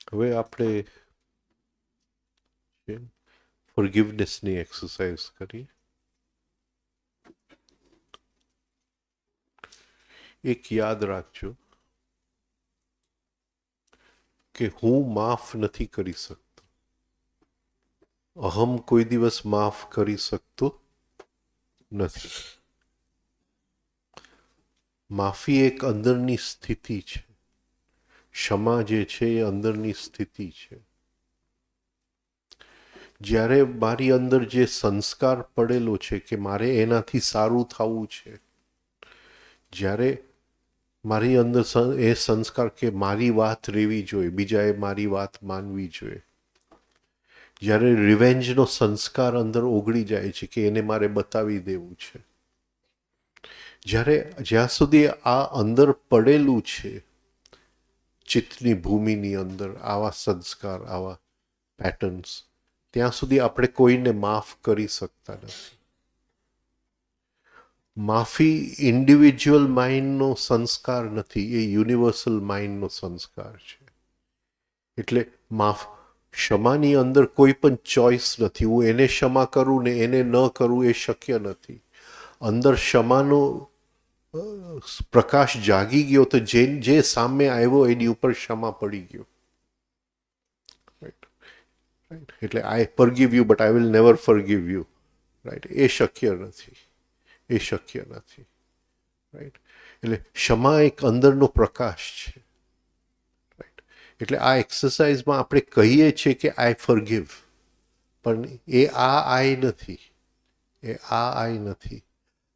હવે આપણે ફોરગિવનેસની એક્સરસાઇઝ કરીએ. એક યાદ રાખજો કે હું માફ નથી કરી શકતો. અહમ કોઈ દિવસ માફ કરી શકતો નથી. માફી એક અંદરની સ્થિતિ છે. ક્ષમા જે છે એ અંદરની સ્થિતિ છે. જ્યારે મારી અંદર જે સંસ્કાર પડેલો છે કે મારે એનાથી સારું થવું છે, જ્યારે મારી અંદર એ સંસ્કાર કે મારી વાત રહેવી જોઈએ, બીજાએ મારી વાત માનવી જોઈએ, જ્યારે રિવેન્જનો સંસ્કાર અંદર ઓગળી જાય છે કે એને મારે બતાવી દેવું છે, જ્યાં સુધી આ અંદર પડેલું છે ચિત્તની ભૂમિની અંદર આવા સંસ્કાર, આવા પેટર્ન્સ, ત્યાં સુધી આપણે કોઈને માફ કરી શકતા નથી. માફી ઇન્ડિવિજ્યુઅલ માઇન્ડનો સંસ્કાર નથી, એ યુનિવર્સલ માઇન્ડનો સંસ્કાર છે. એટલે ક્ષમાની અંદર કોઈ પણ ચોઇસ નથી. હું એને ક્ષમા કરું ને એને ન કરું એ શક્ય નથી. અંદર ક્ષમાનો પ્રકાશ જાગી ગયો તો જે સામે આવ્યો એની ઉપર ક્ષમા પડી ગયો. Right, right. એટલે I forgive you but I will never forgive you. Right, એ શક્ય નથી. એ શક્ય નથી. રાઈટ. એટલે ક્ષમા એક અંદરનો પ્રકાશ છે. રાઈટ. એટલે આ એક્સરસાઇઝમાં આપણે કહીએ છીએ કે આઈ ફોરગીવ, પણ એ આઈ નથી. એ આઈ નથી.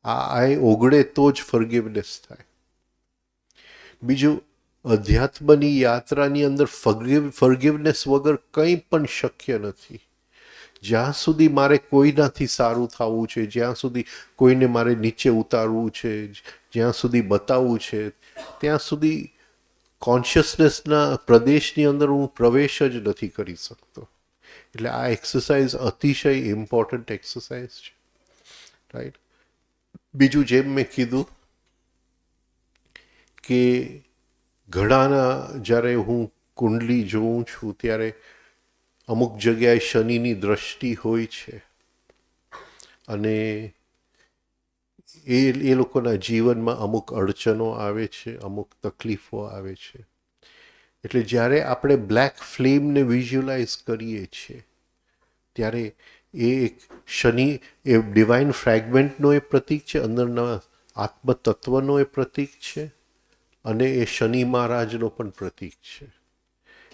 આ આઈ ઓગળે તો જ ફોરગિવનેસ થાય. બીજું, અધ્યાત્મની યાત્રાની અંદર ફોરગિવનેસ વગર કંઈ પણ શક્ય નથી. જ્યાં સુધી મારે કોઈનાથી સારું થવું છે, જ્યાં સુધી કોઈને મારે નીચે ઉતારવું છે, જ્યાં સુધી બતાવવું છે, ત્યાં સુધી કોન્શિયસનેસના પ્રદેશની અંદર હું પ્રવેશ જ નથી કરી શકતો. એટલે આ એક્સરસાઇઝ અતિશય ઇમ્પોર્ટન્ટ એક્સરસાઇઝ છે. રાઈટ. બીજું, જેમ મેં કીધું કે ઘણાના જ્યારે હું કુંડલી જોઉં છું ત્યારે અમુક જગ્યાએ શનિની દ્રષ્ટિ હોય છે અને એ લોકોના જીવનમાં અમુક અડચણો આવે છે, અમુક તકલીફો આવે છે. એટલે જ્યારે આપણે બ્લેક ફ્લેમને વિઝ્યુલાઇઝ કરીએ છીએ ત્યારે એ એક શનિ, એ ડિવાઇન ફ્રેગમેન્ટનો એ પ્રતીક છે, અંદરના આત્મતત્વનો એ પ્રતીક છે, અને એ શનિ મહારાજનો પણ પ્રતીક છે.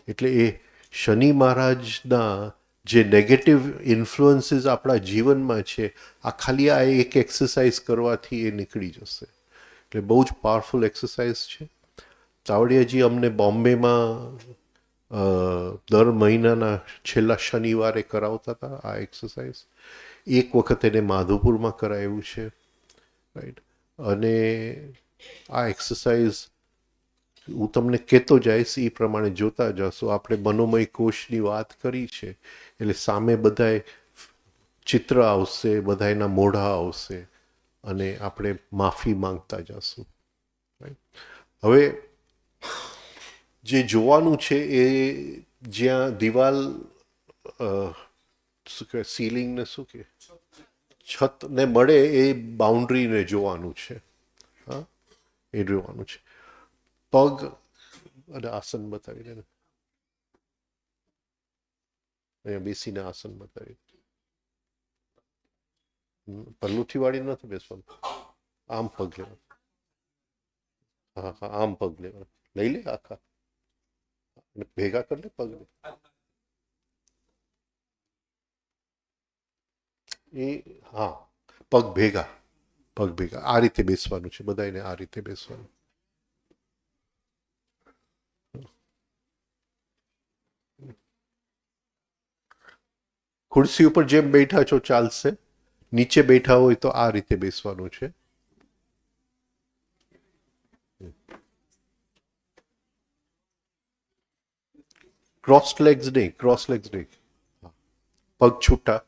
એટલે એ શનિ મહારાજના જે નેગેટિવ ઇન્ફ્લુઅન્સીસ આપણા જીવનમાં છે, આ ખાલી આ એક એક્સરસાઇઝ કરવાથી એ નીકળી જશે. એટલે બહુ જ પાવરફુલ એક્સરસાઇઝ છે. ચાવડિયાજી અમને બોમ્બેમાં દર મહિનાના છેલ્લા શનિવારે કરાવતા હતા આ એક્સરસાઇઝ. એક વખત એને માધુપુરમાં કરાવ્યું છે. રાઈટ. અને આ એક્સરસાઇઝ હું તમને કહેતો જઈશ, એ પ્રમાણે જોતા જશો. આપણે મનોમય કોષની વાત કરી છે એટલે સામે બધાય ચિત્ર આવશે, બધાયના મોઢા આવશે અને આપણે માફી માંગતા જશું. હવે જે જોવાનું છે એ જ્યાં દિવાલ શું કહેવાય, સીલિંગને શું કે છતને મળે એ બાઉન્ડ્રીને જોવાનું છે. હા, એ જોવાનું છે. પગ અને આસન બતાવી દે ને, અહીંયા બેસીને આસન બતાવી. પલ્લુથી વાળી નથી બેસવાનું, આમ પગ લેવાનું. હા હા, આમ પગ લેવાનું. લઈ લે આખા અને ભેગા કરી લે પગ. એ હા, પગ ભેગા, પગ ભેગા આ રીતે બેસવાનું છે બધાને, આ રીતે બેસવાનું. ખુરશી ઉપર જેમ બેઠા છો ચાલશે, નીચે બેઠા હોય તો આ રીતે બેસવાનું છે. ક્રોસ લેગ્સ નહીં, ક્રોસ લેગ્સ નહીં. પગ છૂટા.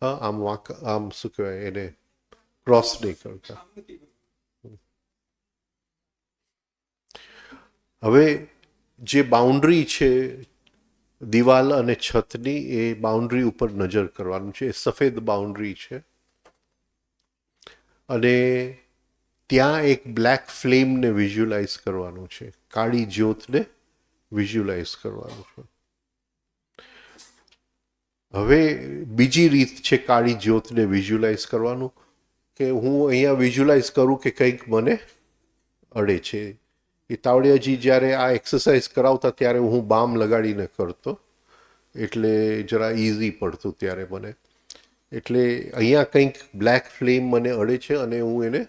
હા, આમ વાંક, આમ શું કહેવાય એને, ક્રોસ નહીં કરતા. હવે જે બાઉન્ડ્રી છે દિવાલ અને છતની એ બાઉન્ડ્રી ઉપર નજર કરવાનું છે. એ સફેદ બાઉન્ડ્રી છે અને ત્યાં એક બ્લેક ફ્લેમને વિઝ્યુલાઇઝ કરવાનું છે, કાળી જ્યોતને વિઝ્યુલાઇઝ કરવાનું છે. હવે બીજી રીત છે કાળી જ્યોતને વિઝ્યુલાઇઝ કરવાનું, કે હું અહીંયા વિઝ્યુલાઇઝ કરું કે કંઈક મને અડે છે. એ તાવડિયાજી જ્યારે આ એક્સરસાઇઝ કરાવતા ત્યારે હું બામ લગાડીને કરતો, એટલે જરા ઇઝી પડતું ત્યારે મને. એટલે અહીંયા કંઈક બ્લેક ફ્લેમ મને અડે છે અને હું એને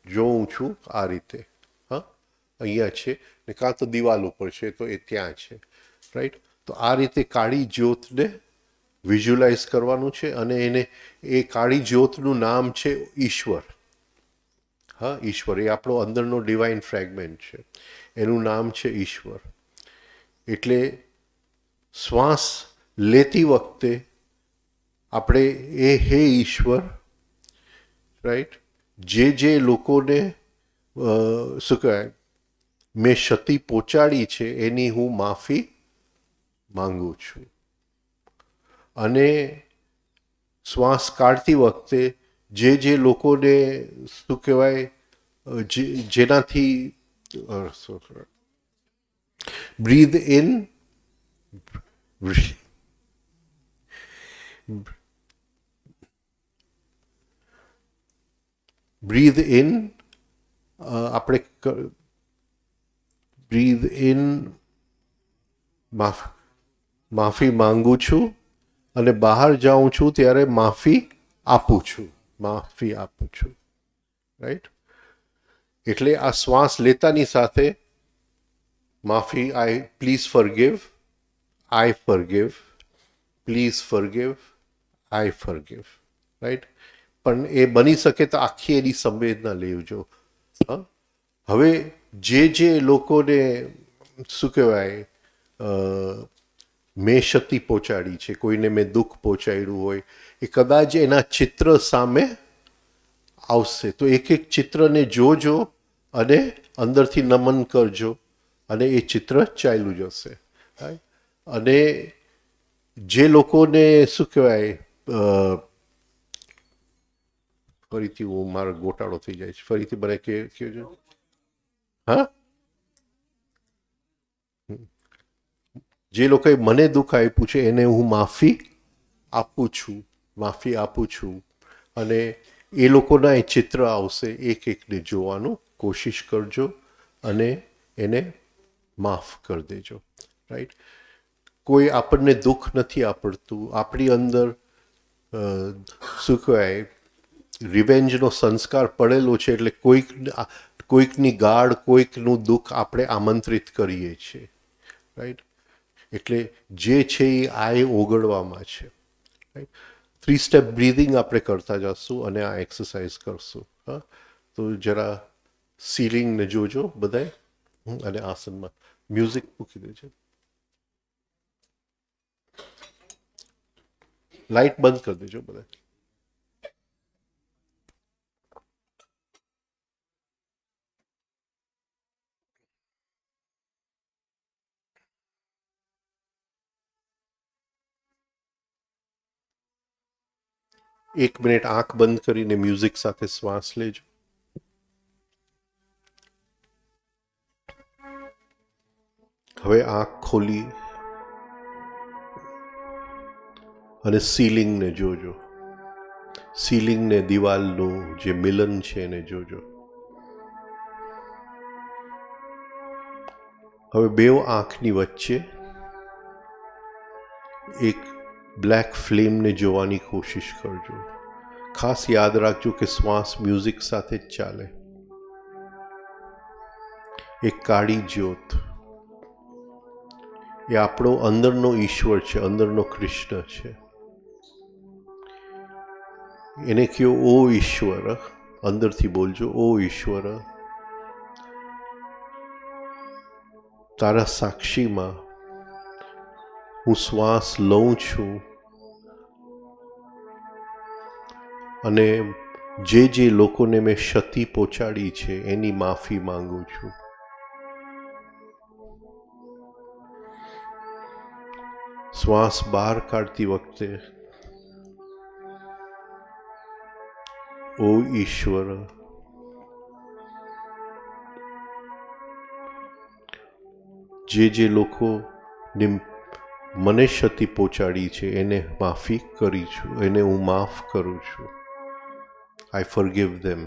જોઉં છું આ રીતે. હા, અહીંયા છે ને કાં તો દિવાલ ઉપર છે તો એ ત્યાં છે, રાઈટ. તો આ રીતે કાળી જ્યોતને વિઝ્યુલાઇઝ કરવાનું છે અને એને એ કાળી જ્યોતનું નામ છે ઈશ્વર. હા, ઈશ્વર એ આપણો અંદરનો ડિવાઇન ફ્રેગમેન્ટ છે, એનું નામ છે ઈશ્વર. એટલે શ્વાસ લેતી વખતે આપણે એ હે ઈશ્વર, રાઈટ, જે લોકોને શું કહેવાય મેં ક્ષતિ પહોંચાડી છે એની હું માફી માંગુ છું. અને શ્વાસ કાઢતી વખતે જે લોકોને શું કહેવાય જેનાથી બ્રીધ ઇન, બ્રીધ ઇન, આપણે બ્રીધ ઇન, માફી માંગુ છું અને બહાર જાઉં છું ત્યારે માફી આપું છું, માફી આપું છું, રાઈટ. એટલે આ શ્વાસ લેતાની સાથે માફી, I please forgive, I forgive, please forgive, I forgive, right. પણ એ બની શકે તો આખી એની સંવેદના લેવજો. હા, હવે જે લોકોને શું કહેવાય મેં ક્ષતિ પહોંચાડી છે, કોઈને મેં દુઃખ પહોંચાડ્યું હોય, એ કદાચ એના ચિત્ર સામે આવશે તો એક એક ચિત્રને જોજો અને અંદરથી નમન કરજો અને એ ચિત્ર ચાલ્યું જશે. અને જે લોકોને શું કહેવાય ફરીથી હું મારો ગોટાળો થઈ જાય છે, ફરીથી મને કહેજો. હા, જે લોકોએ મને દુઃખ આપ્યું છે એને હું માફી આપું છું, માફી આપું છું. અને એ લોકોના એ ચિત્ર આવશે, એક એકને જોવાનું કોશિશ કરજો અને એને માફ કરી દેજો, રાઈટ. કોઈ આપણને દુઃખ નથી આપડતું, આપણી અંદર શું કહેવાય રિવેન્જનો સંસ્કાર પડેલો છે, એટલે કોઈકની ગાળ, કોઈકનું દુઃખ આપણે આમંત્રિત કરીએ છીએ, રાઈટ. એટલે જે છે એ આ ઓગળવામાં છે, રાઈટ. 3 સ્ટેપ બ્રીધિંગ આપણે કરતા જશું અને આ એક્સરસાઇઝ કરશું. હા, તો જરા સીલિંગને જોજો બધાય અને આસનમાં મ્યુઝિક મૂકી દેજો, લાઇટ બંધ કરી દેજો બધા. એક મિનિટ આંખ બંધ કરીને મ્યુઝિક સાથે શ્વાસ લેજો. હવે આંખ ખોલી અને સીલિંગને જોજો, સીલિંગને દિવાલનું જે મિલન છે એને જોજો. હવે બે આંખની વચ્ચે એક બ્લેક ફ્લેમને જોવાની કોશિશ કરજો. ખાસ યાદ રાખજો કે શ્વાસ મ્યુઝિક સાથે જ ચાલે. એક કાળી જ્યોત, એ આપણો અંદરનો ઈશ્વર છે, અંદરનો કૃષ્ણ છે. એને કહો ઓ ઈશ્વર, અંદરથી બોલજો ઓ ઈશ્વર, તારા સાક્ષીમાં હું શ્વાસ લઉં છું અને જે લોકોને મેં ક્ષતિ પહોંચાડી છે એની માફી માંગુ છું. શ્વાસ બહાર કાઢતી વખતે ઓ ઈશ્વર, જે લોકોને મને ક્ષતિ પહોંચાડી છે એને માફી કરી છું, એને હું માફ કરું છું. I forgive them.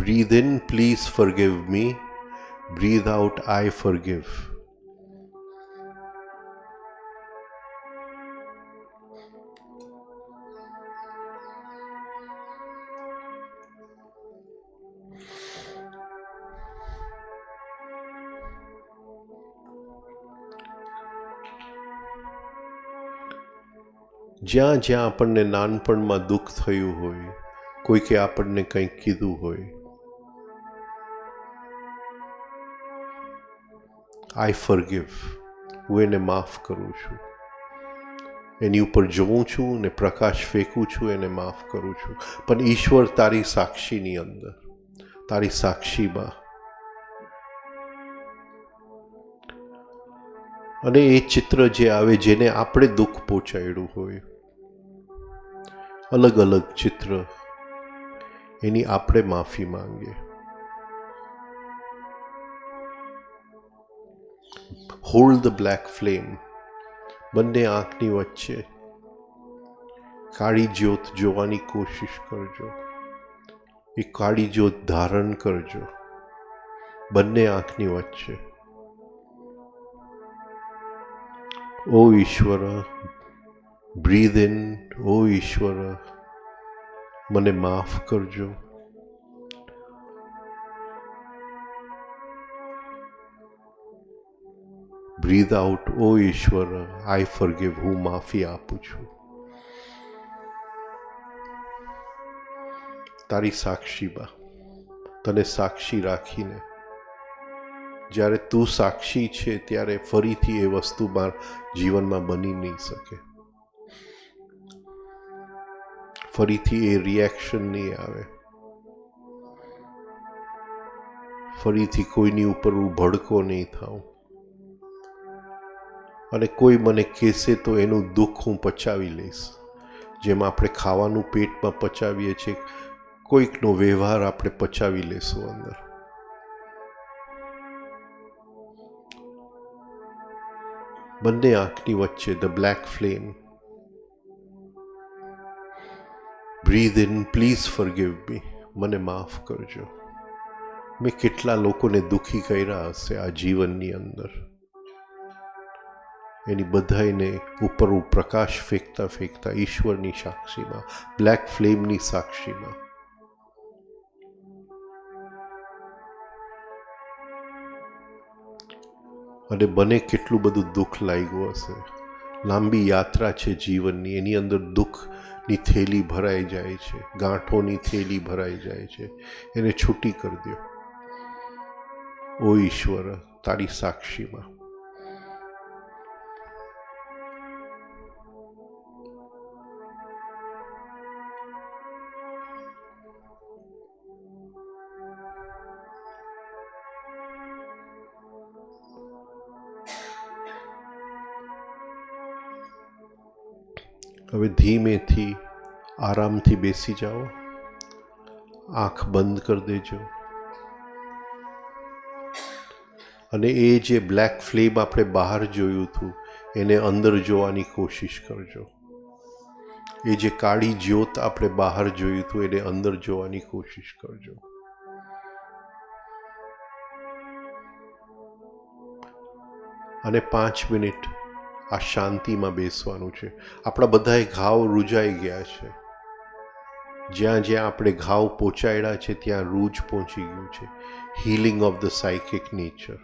Breathe in, please forgive me. Breathe out, I forgive. જ્યાં જ્યાં આપણને નાનપણમાં દુઃખ થયું હોય, કોઈકે આપણને કંઈક કીધું હોય, આઈ ફોરગિવ, હું એને માફ કરું છું. એની ઉપર જોઉં છું ને પ્રકાશ ફેંકું છું, એને માફ કરું છું. પણ ઈશ્વર તારી સાક્ષીની અંદર, તારી સાક્ષીમાં, અને એ ચિત્ર જે આવે જેને આપણે દુઃખ પહોંચાડ્યું હોય, અલગ અલગ ચિત્ર, એની આપણે માફી માંગીએ. Hold the black flame. બંને આંખની વચ્ચે કાળી જ્યોત જોવાની કોશિશ કરજો. એ કાળી જ્યોત ધારણ કરજો બંને આંખની વચ્ચે. ઓ ઈશ્વર, બ્રીધ ઇન. ઓ ઈશ્વર, મને માફ કરજો. Breathe out. ઓ ઈશ્વર, આઈ ફોરગિવ, હું માફી આપું છું. તારી સાક્ષીમાં, તને સાક્ષી રાખીને, જ્યારે તું સાક્ષી છે ત્યારે ફરીથી એ વસ્તુ જીવનમાં બની નહીં શકે. ફરીથી એ રિએક્શન નહીં આવે. ફરીથી કોઈની ઉપર હું ભડકો નહીં થાઉં. અને કોઈ મને કહેશે તો એનું દુઃખ હું પચાવી લઈશ. જેમ આપણે ખાવાનું પેટમાં પચાવીએ છીએ, કોઈકનો વ્યવહાર આપણે પચાવી લેશું અંદર. બંને આંખની વચ્ચે the black flame. Breathe in. Please forgive me. મને માફ કરજો. મેં કેટલા લોકોને દુઃખી કર્યા હશે આ જીવનની અંદર. એની બધાને ઉપર હું પ્રકાશ ફેંકતા ફેંકતા ઈશ્વરની સાક્ષીમાં, બ્લેક ફ્લેમની સાક્ષીમાં, અને બને કેટલું બધું દુઃખ લાગ્યું હશે. લાંબી યાત્રા છે જીવનની, એની અંદર દુઃખની થેલી ભરાઈ જાય છે, ગાંઠોની થેલી ભરાઈ જાય છે. એને છૂટી કરી દો. ઓ ઈશ્વર, તારી સાક્ષીમાં. હવે ધીમેથી આરામથી બેસી જાઓ. આંખ બંધ કરી દેજો. અને એ જે બ્લેક ફ્લેમ આપણે બહાર જોયું હતું એને અંદર જોવાની કોશિશ કરજો. એ જે કાળી જ્યોત આપણે બહાર જોયું હતું એને અંદર જોવાની કોશિશ કરજો. અને 5 મિનિટ આ શાંતિમાં બેસવાનું છે. આપણા બધાએ ઘાવ રૂજાઈ ગયા છે. જ્યાં જ્યાં આપણે ઘાવ પહોંચાડ્યા છે ત્યાં રૂજ પહોંચી ગયું છે. Healing of the psychic nature.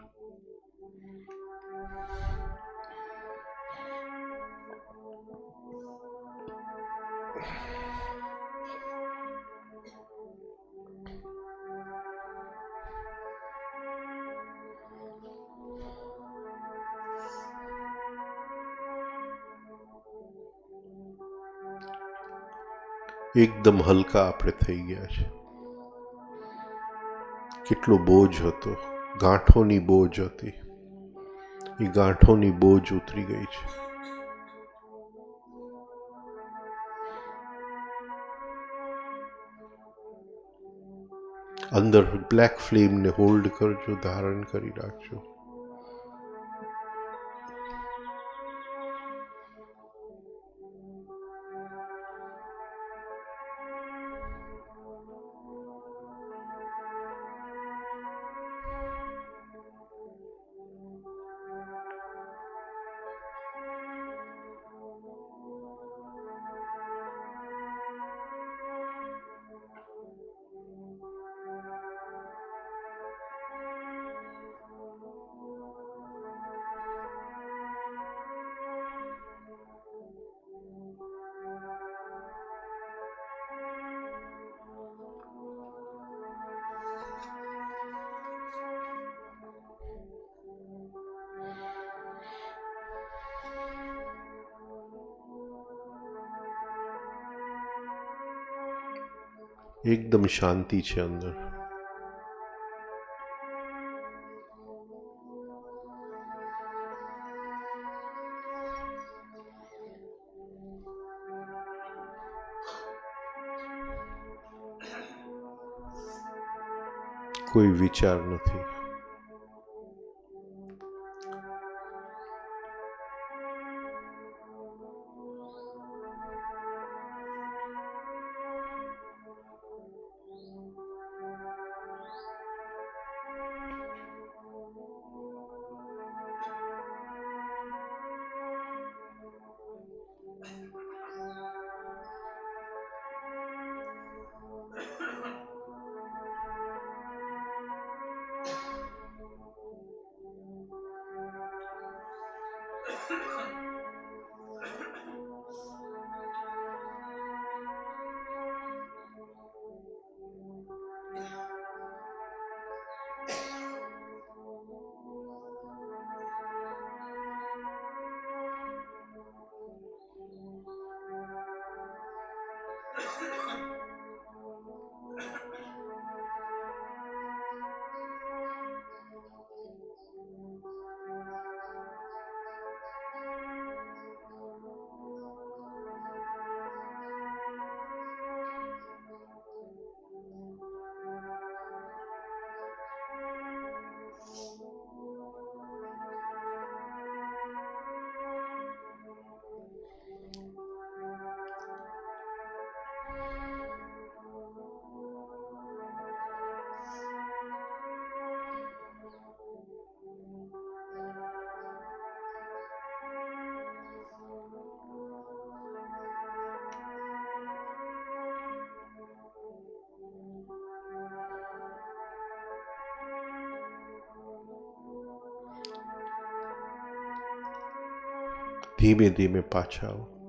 એકદમ હલકા આપણે થઈ ગયા છે. કેટલો બોજ હતો ગાંઠોની બોજ હતી, એ ગાંઠોની બોજ ઉતરી ગઈ છે. અંદર બ્લેક ફ્લેમને હોલ્ડ કરજો, ધારણ કરી રાખજો. એકદમ શાંતિ છે અંદર. કોઈ વિચાર નથી. ધીમે ધીમે પાછા આવો.